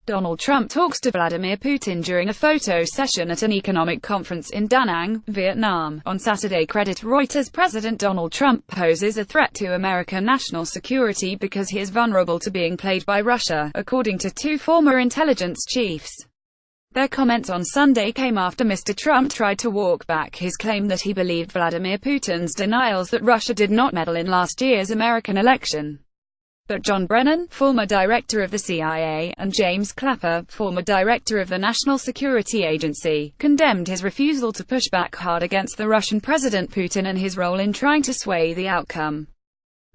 Donald Trump talks to Vladimir Putin during a photo session at an economic conference in Da Nang, Vietnam. On Saturday, credit Reuters. President Donald Trump poses a threat to American national security because he is vulnerable to being played by Russia, according to two former intelligence chiefs. Their comments on Sunday came after Mr. Trump tried to walk back his claim that he believed Vladimir Putin's denials that Russia did not meddle in last year's American election. But John Brennan, former director of the CIA, and James Clapper, former director of the National Security Agency, condemned his refusal to push back hard against the Russian President Putin and his role in trying to sway the outcome.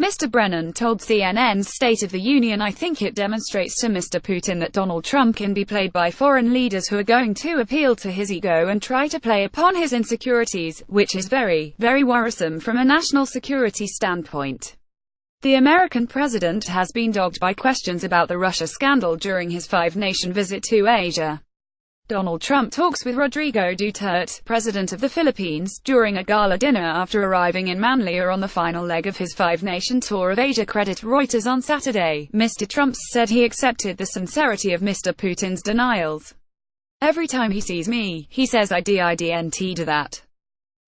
Mr. Brennan told CNN's State of the Union, "I think it demonstrates to Mr. Putin that Donald Trump can be played by foreign leaders who are going to appeal to his ego and try to play upon his insecurities, which is very, very worrisome from a national security standpoint." The American president has been dogged by questions about the Russia scandal during his five-nation visit to Asia. Donald Trump talks with Rodrigo Duterte, president of the Philippines, during a gala dinner after arriving in Manila on the final leg of his five-nation tour of Asia. Credit Reuters. On Saturday, Mr. Trump said he accepted the sincerity of Mr. Putin's denials. "Every time he sees me, he says I didn't do that.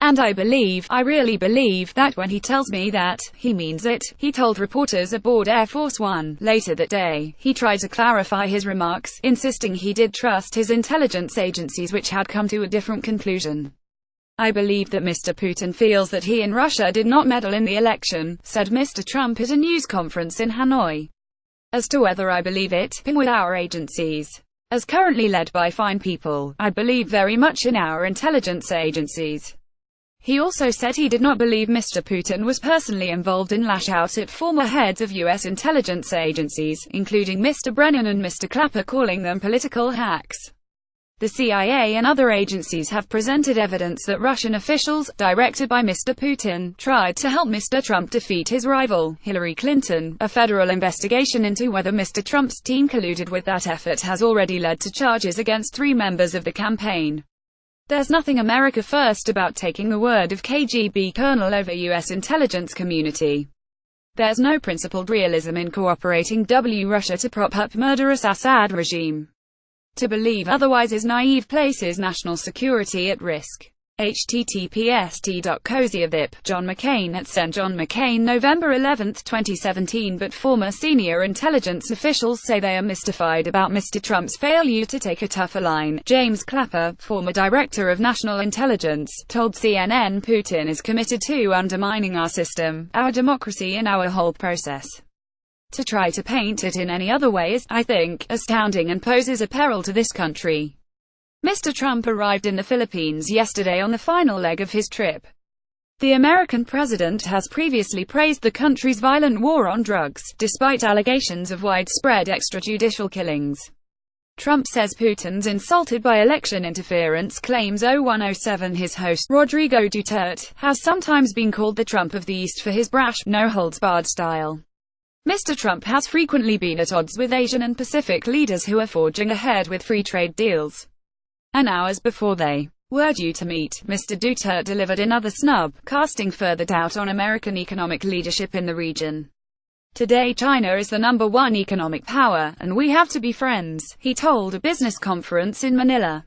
And I really believe, that when he tells me that, he means it," he told reporters aboard Air Force One. Later that day, he tried to clarify his remarks, insisting he did trust his intelligence agencies, which had come to a different conclusion. "I believe that Mr. Putin feels that he and Russia did not meddle in the election," said Mr. Trump at a news conference in Hanoi. "As to whether I believe it, with our agencies, as currently led by fine people, I believe very much in our intelligence agencies." He also said he did not believe Mr. Putin was personally involved in lash out at former heads of U.S. intelligence agencies, including Mr. Brennan and Mr. Clapper, calling them political hacks. The CIA and other agencies have presented evidence that Russian officials, directed by Mr. Putin, tried to help Mr. Trump defeat his rival, Hillary Clinton. A federal investigation into whether Mr. Trump's team colluded with that effort has already led to charges against 3 members of the campaign. There's nothing America first about taking the word of KGB colonel over U.S. intelligence community. There's no principled realism in cooperating with Russia to prop up murderous Assad regime. To believe otherwise is naive, places national security at risk. https://t.cozy.vip. John McCain at Sen. John McCain, November 11, 2017. But former senior intelligence officials say they are mystified about Mr. Trump's failure to take a tougher line. James Clapper, former director of national intelligence, told CNN Putin is committed to undermining our system, our democracy and our whole process. To try to paint it in any other way is, I think, astounding and poses a peril to this country. Mr. Trump arrived in the Philippines yesterday on the final leg of his trip. The American president has previously praised the country's violent war on drugs, despite allegations of widespread extrajudicial killings. Trump says Putin's insulted by election interference claims. 0107 His host, Rodrigo Duterte, has sometimes been called the Trump of the East for his brash, no-holds-barred style. Mr. Trump has frequently been at odds with Asian and Pacific leaders who are forging ahead with free trade deals. And hours before they were due to meet, Mr. Duterte delivered another snub, casting further doubt on American economic leadership in the region. "Today China is the #1 economic power, and we have to be friends," he told a business conference in Manila.